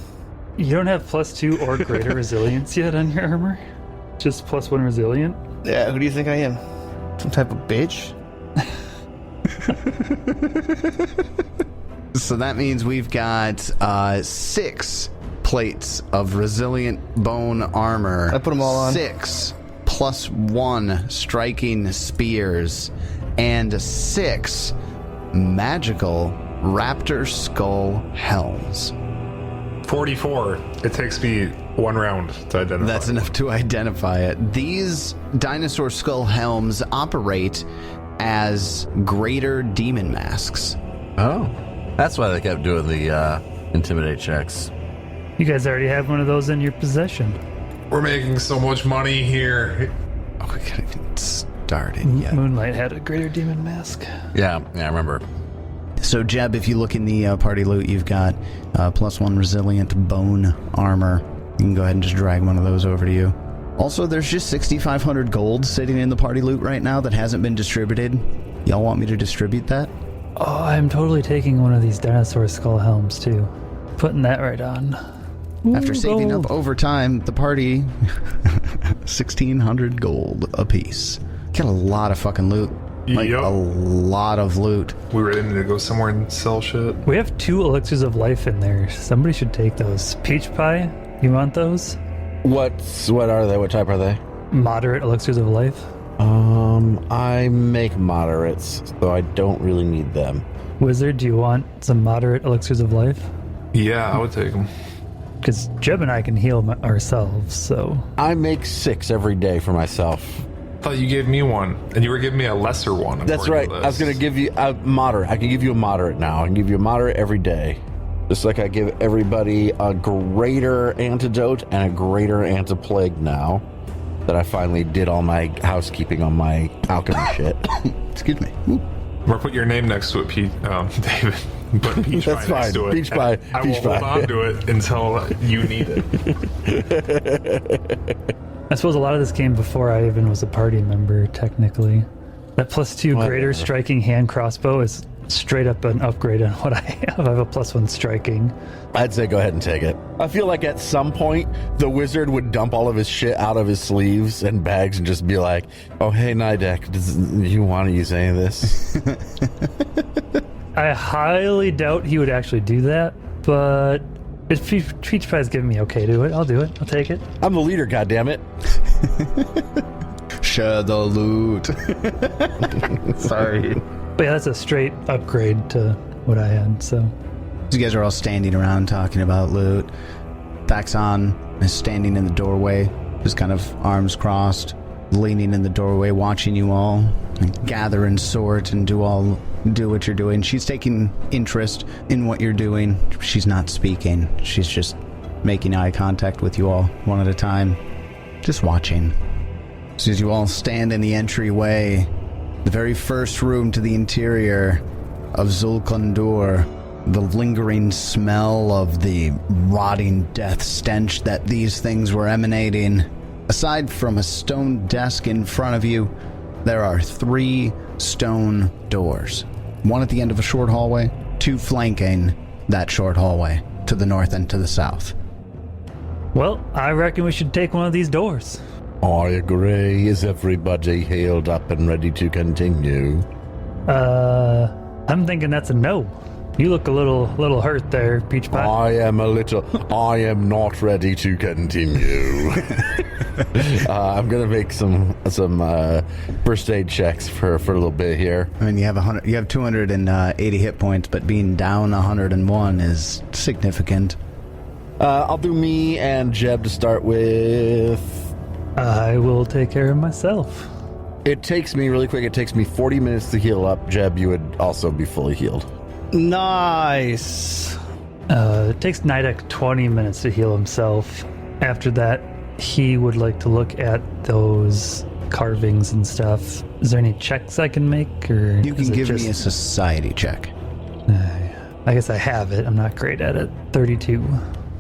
You don't have +2 or greater resilience yet on your armor? Just +1 resilient? Yeah, who do you think I am? Some type of bitch? So that means we've got 6 plates of resilient bone armor. I put 'em all on. 6 +1 striking spears and 6 magical raptor skull helms. 44. It takes me 1 round to identify. That's enough to identify it. These dinosaur skull helms operate as greater demon masks. Oh. That's why they kept doing the intimidate checks. You guys already have one of those in your possession. We're making so much money here. Oh, we can't even started yet. Moonlight had a greater demon mask. Yeah, I remember. So, Jeb, if you look in the party loot, you've got +1 resilient bone armor. You can go ahead and just drag one of those over to you. Also, there's just 6,500 gold sitting in the party loot right now that hasn't been distributed. Y'all want me to distribute that? Oh, I'm totally taking one of these dinosaur skull helms, too. Putting that right on. After Ooh, saving gold. up over time, the party 1,600 gold apiece. Got a lot of fucking loot. Like, Yup. a lot of loot. We were ready to go somewhere and sell shit. We have 2 elixirs of life in there. Somebody should take those. Peach pie, you want those? What are they? What type are they? Moderate elixirs of life. I make moderates, so I don't really need them. Wizard, do you want some moderate elixirs of life? Yeah, I would take them. Because Jeb and I can heal ourselves, so... I make 6 every day for myself. I thought you gave me one, and you were giving me a lesser one. That's right. I was going to give you a moderate. I can give you a moderate now. I can give you a moderate every day. Just like I give everybody a greater antidote and a greater anti-plague now that I finally did all my housekeeping on my alchemy shit. Excuse me. Ooh. I'm going to put your name next to it, David. Put peach That's pie next fine. to it. Peach pie. I Peach will hold pie. on to it until you need it. I suppose a lot of this came before I even was a party member, technically. That +2 Whatever. greater striking hand crossbow is straight up an upgrade on what I have. I have a +1 striking. I'd say go ahead and take it. I feel like at some point, the wizard would dump all of his shit out of his sleeves and bags and just be like, oh, hey, Nidek, do you want to use any of this? I highly doubt he would actually do that, but if Peach Pie's giving me okay to it, I'll do it. I'll take it. I'm the leader, goddammit. Share the loot. Sorry. But yeah, that's a straight upgrade to what I had, so. You guys are all standing around talking about loot. Thaxon is standing in the doorway, just kind of arms crossed, leaning in the doorway, watching you all gather and sort and do what you're doing. She's taking interest in what you're doing. She's not speaking. She's just making eye contact with you all, one at a time, just watching. So as you all stand in the entryway, the very first room to the interior of Zulkandur, the lingering smell of the rotting death stench that these things were emanating. Aside from a stone desk in front of you, there are 3 stone doors. One at the end of a short hallway, 2 flanking that short hallway to the north and to the south. Well, I reckon we should take one of these doors. I agree. Is everybody healed up and ready to continue? I'm thinking that's a no. You look a little hurt there, Peach Pie. I am not ready to continue. I'm gonna make some first aid checks for a little bit here. I mean, you have 280 hit points, but being down 101 is significant. I'll do me and Jeb to start with. I will take care of myself. It takes me 40 minutes to heal up. Jeb, you would also be fully healed. Nice. It takes Nidek 20 minutes to heal himself. After that, he would like to look at those carvings and stuff. Is there any checks I can make, or You can give me a society check. I guess I have it. I'm not great at it. 32.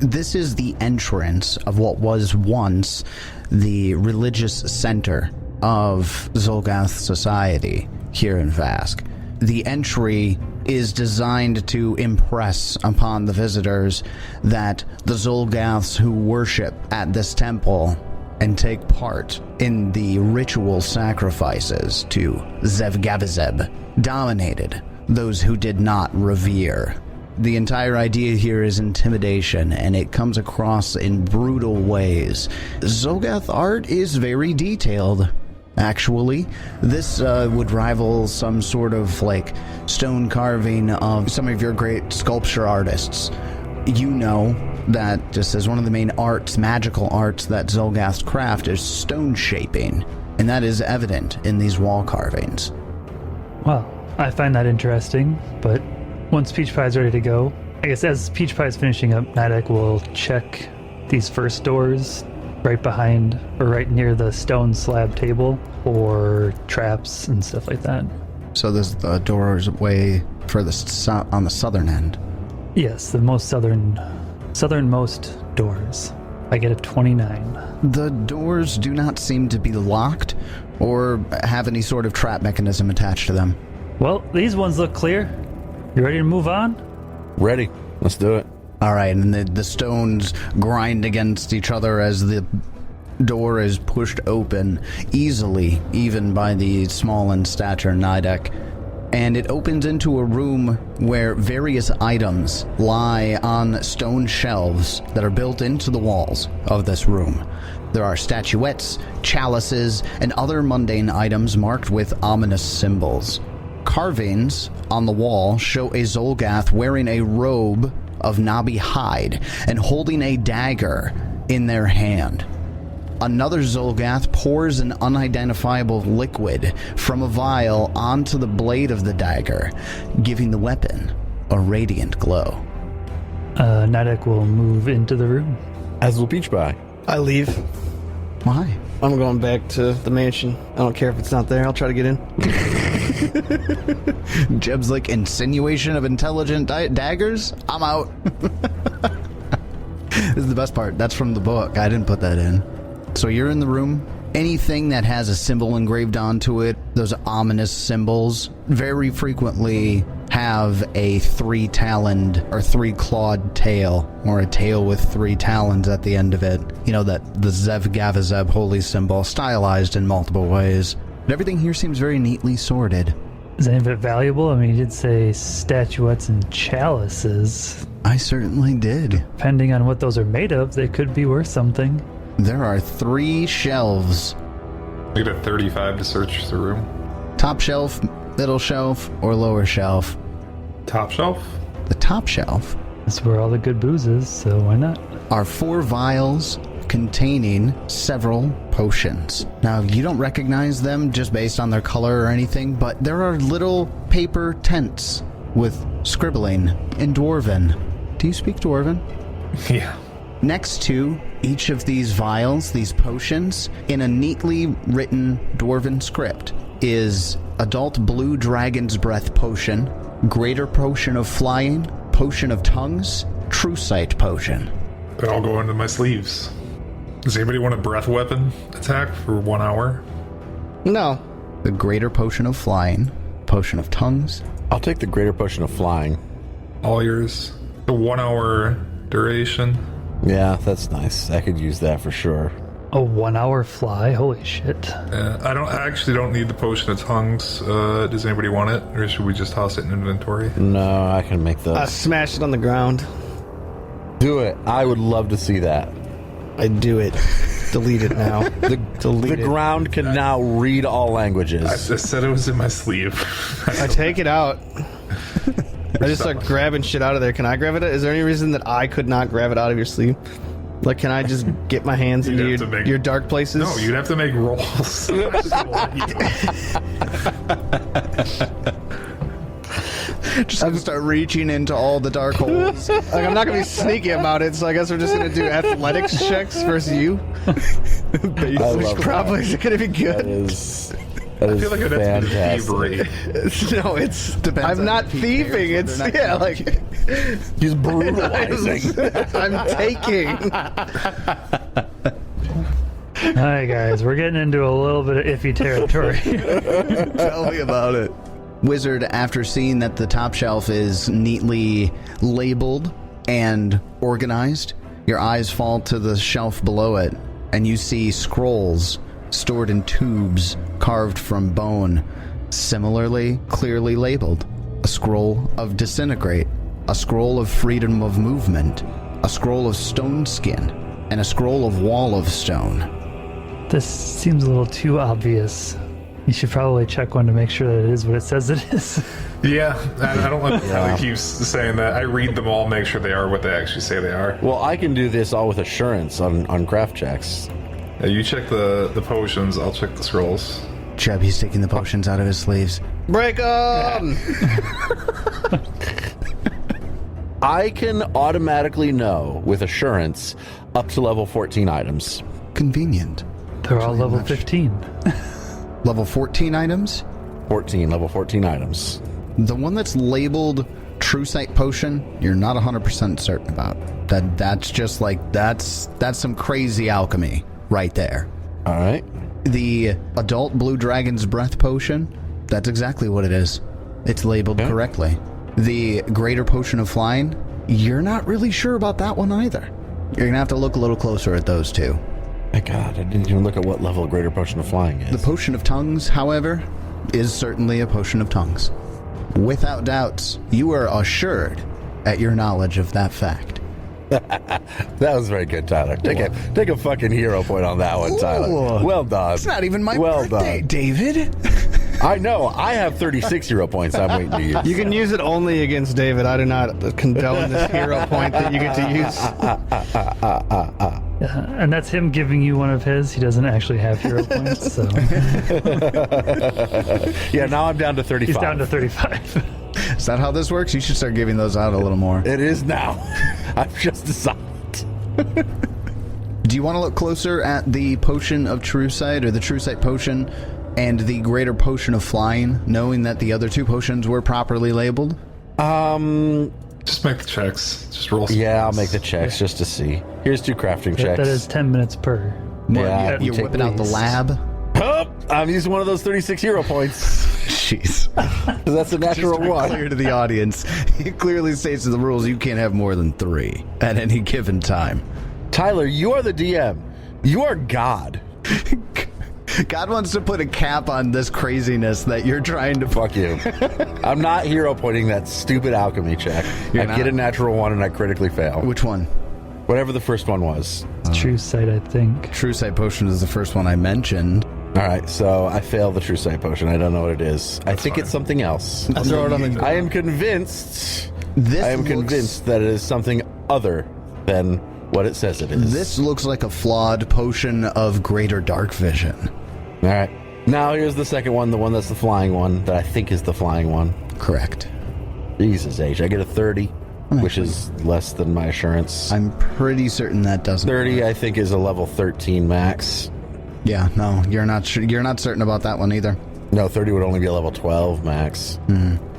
This is the entrance of what was once the religious center of Zolgath society here in Vask. The entry is designed to impress upon the visitors that the Zolgaths who worship at this temple and take part in the ritual sacrifices to Zevgavizeb dominated those who did not revere. The entire idea here is intimidation, and it comes across in brutal ways. Zolgath art is very detailed. Actually, this would rival some sort of stone carving of some of your great sculpture artists. You know that just as one of the main magical arts that Zolgaths craft is stone shaping, and that is evident in these wall carvings. Well, I find that interesting, but once Peach Pie's ready to go, I guess as Peach Pie's finishing up, Nidek will check these first doors right behind or right near the stone slab table or traps and stuff like that. So there's the doors way furthest on the southern end. Yes, the most southernmost doors. I get a 29. The doors do not seem to be locked or have any sort of trap mechanism attached to them. Well, these ones look clear. You ready to move on? Ready. Let's do it. All right, and the stones grind against each other as the door is pushed open easily, even by the small in stature Nidek. And it opens into a room where various items lie on stone shelves that are built into the walls of this room. There are statuettes, chalices, and other mundane items marked with ominous symbols. Carvings on the wall show a Zolgath wearing a robe of Nabi hide and holding a dagger in their hand. Another Zolgath pours an unidentifiable liquid from a vial onto the blade of the dagger, giving the weapon a radiant glow. Nidek will move into the room. As will Peach Pie. I leave. Why? I'm going back to the mansion. I don't care if it's not there. I'll try to get in. Jeb's insinuation of intelligent daggers? I'm out. This is the best part. That's from the book. I didn't put that in. So you're in the room. Anything that has a symbol engraved onto it, those ominous symbols, very frequently have a 3-taloned or 3-clawed tail, or a tail with 3 talons at the end of it. You know, that the Zev-Gavazeb holy symbol, stylized in multiple ways. But everything here seems very neatly sorted. Is any of it valuable? I mean, you did say statuettes and chalices. I certainly did. Depending on what those are made of, they could be worth something. There are 3 shelves. I get a 35 to search the room. Top shelf middle shelf, or lower shelf? Top shelf? The top shelf That's where all the good booze is, so why not? are 4 vials containing several potions. Now, you don't recognize them just based on their color or anything, but there are little paper tents with scribbling in Dwarven. Do you speak Dwarven? Yeah. Next to each of these vials, these potions, in a neatly written Dwarven script, is Adult Blue Dragon's Breath Potion, Greater Potion of Flying, Potion of Tongues, True Sight Potion. They all go into my sleeves. Does anybody want a breath weapon attack for 1 hour? No. The Greater Potion of Flying, Potion of Tongues. I'll take the greater potion of flying. All yours. The 1 hour duration. Yeah, that's nice. I could use that for sure. A 1 hour fly? Holy shit. I actually don't need the potion of tongues. Does anybody want it? Or should we just toss it in inventory? No, I can make I those. smash it on the ground. Do it. I would love to see that. I do it. Delete it now. Delete The it. ground can now read all languages. I just said it was in my sleeve. I take it out. I just start grabbing shit out of there. Can I grab it? Is there any reason that I could not grab it out of your sleeve? Like, can I just get my hands into You'd have to make- your dark places? No, you'd have to make rolls. Just gonna start reaching into all the dark holes. Like, I'm not gonna be sneaky about it, so I guess we're just gonna do athletics checks versus you. I Which love probably is gonna be that. good. That I is feel like it has to be fantastic. thievery. No, it's. Depends I'm on not if he thieving. cares It's whether or not yeah, like He's brutalizing. I'm taking. Alright, guys, we're getting into a little bit of iffy territory. Tell me about it. Wizard, after seeing that the top shelf is neatly labeled and organized, your eyes fall to the shelf below it, and you see scrolls stored in tubes carved from bone, similarly clearly labeled. A scroll of disintegrate, a scroll of freedom of movement, a scroll of stone skin, and a scroll of wall of stone. This seems a little too obvious. You should probably check one to make sure that it is what it says it is. Yeah, I don't like how he keeps saying that. I read them all, make sure they are what they actually say they are. Well, I can do this all with assurance on craft checks. You check the potions, I'll check the scrolls. Chubby's taking the potions out of his sleeves. Break 'em! I can automatically know with assurance up to level 14 items. Convenient. They're all Actually, level much. 15. Level 14 items? 14, level 14 items. The one that's labeled True Sight Potion, you're not 100% certain about. That's just like, that's some crazy alchemy right there. All right. The Adult Blue Dragon's Breath Potion, that's exactly what it is. It's labeled correctly. The Greater Potion of Flying, you're not really sure about that one either. You're going to have to look a little closer at those two. My God, I didn't even look at what level Greater Potion of Flying is. The Potion of Tongues, however, is certainly a Potion of Tongues. Without doubts, you are assured at your knowledge of that fact. That was very good, Tyler. Take a fucking hero point on that one, Tyler. Ooh. Well done. It's not even my well birthday, done. David. I know. I have 36 hero points I'm waiting to use. You can use it only against David. I do not condone this hero point that you get to use. And that's him giving you one of his. He doesn't actually have hero points, so Yeah, now I'm down to 35. he's down to 35. Is that how this works? You should start giving those out a little more. It is now. I've just decided. Do you want to look closer at the Potion of True Sight, or the True Sight Potion, and the Greater Potion of Flying, knowing that the other two potions were properly labeled? Just make the checks. Just roll some Yeah, I'll dice. make the checks just to see. Here's 2 crafting checks. That is 10 minutes per. Yeah, You're take whipping out the these. lab. Oh, I'm using one of those 36 hero points. Jeez. Because that's a natural Just to be one. clear to the audience, it clearly states in the rules you can't have more than 3 at any given time. Tyler, you are the DM. You are God. God wants to put a cap on this craziness that you're trying to... Fuck you. I'm not hero pointing that stupid alchemy check. You're I not? get a natural 1 and I critically fail. Which one? Whatever the first one was. True sight, I think. True Sight Potion is the first one I mentioned. All right, so I failed the true sight potion. I don't know what it is. I think it's something else. I'll throw it on the. I am convinced. This I am looks- convinced that it is something other than what it says it is. This looks like a flawed potion of greater dark vision. All right. Now here's the second one, the one that's the flying one, that I think is the flying one. Correct. Jesus H. I get a 30, which is less than my assurance. I'm pretty certain that doesn't. 30, I think, is a level 13 max. Yeah, no, you're not certain about that one either. No, 30 would only be a level 12 max.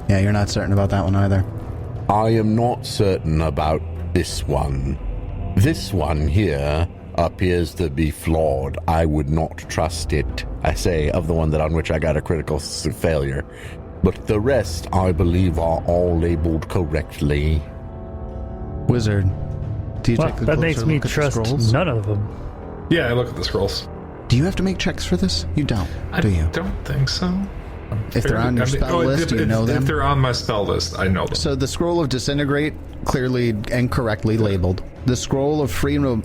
Yeah, you're not certain about that one either. I am not certain about this one. This one here appears to be flawed. I would not trust it. I say of the one that on which I got a critical failure. But the rest, I believe, are all labeled correctly. Wizard, do you Well, take a that closer makes me look at the trust scrolls? none of them. Yeah, I look at the scrolls. Do you have to make checks for this? You don't, I do you? don't think so. If they're on your spell list, you know them? If they're on my spell list, I know them. So the scroll of disintegrate, clearly and correctly labeled. The scroll of freedom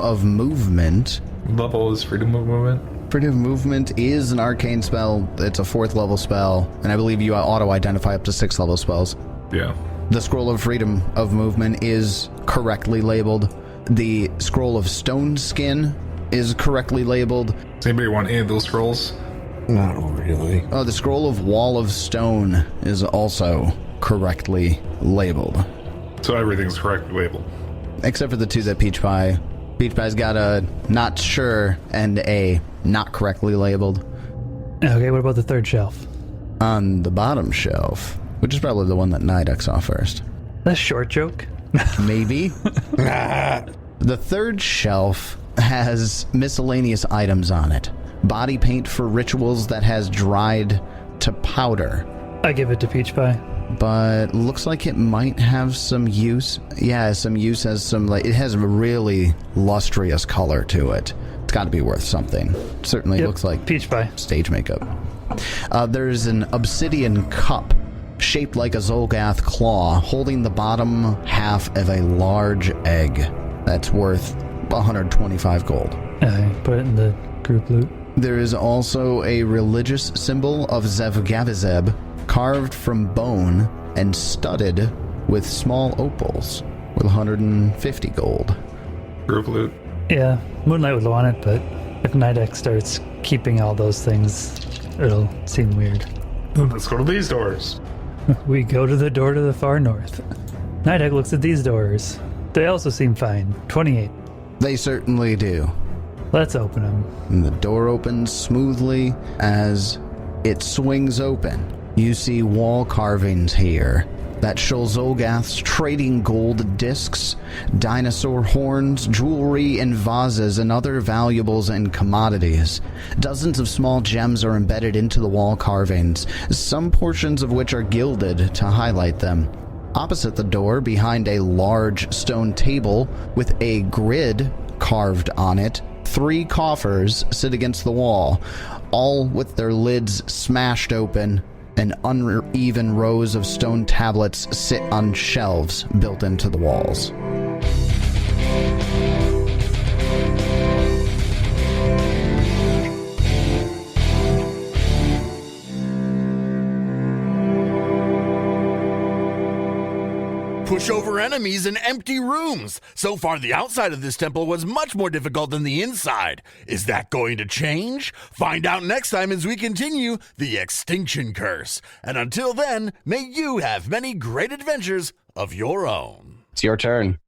of movement. Level is freedom of movement. Freedom of movement is an arcane spell. It's a 4th level spell, and I believe you auto-identify up to 6th level spells. Yeah. The scroll of freedom of movement is correctly labeled. The scroll of stone skin is correctly labeled. Does anybody want any of those scrolls? Not really. Oh, the scroll of wall of stone is also correctly labeled. So everything's correctly labeled. Except for the two that Peach Pie. Peach Pie's got a not sure and a not correctly labeled. Okay, what about the third shelf? On the bottom shelf, which is probably the one that Nidek saw first. That's a short joke. Maybe. The third shelf has miscellaneous items on it. Body paint for rituals that has dried to powder. I give it to Peach Pie. But looks like it might have some use. Yeah, some use as some, like, it has a really lustrous color to it. It's got to be worth something. Certainly Yep, looks like Peach Pie. stage makeup. There's an obsidian cup shaped like a Zolgath claw holding the bottom half of a large egg that's worth 125 gold. I put it in the group loot. There is also a religious symbol of Zevgavizeb carved from bone and studded with small opals with 150 gold. Group loot. Yeah, Moonlight would want it, but if Nidek starts keeping all those things, it'll seem weird. Let's go to these doors. We go to the door to the far north. Nidek looks at these doors. They also seem fine. 28. They certainly do. Let's open them. And the door opens smoothly as it swings open. You see wall carvings here that show Zolgath's trading gold discs, dinosaur horns, jewelry, and vases, and other valuables and commodities. Dozens of small gems are embedded into the wall carvings, some portions of which are gilded to highlight them. Opposite the door, behind a large stone table with a grid carved on it, 3 coffers sit against the wall, all with their lids smashed open, and uneven rows of stone tablets sit on shelves built into the walls. Push over enemies in empty rooms. So far, the outside of this temple was much more difficult than the inside. Is that going to change? Find out next time as we continue the Extinction Curse. And until then, may you have many great adventures of your own. It's your turn.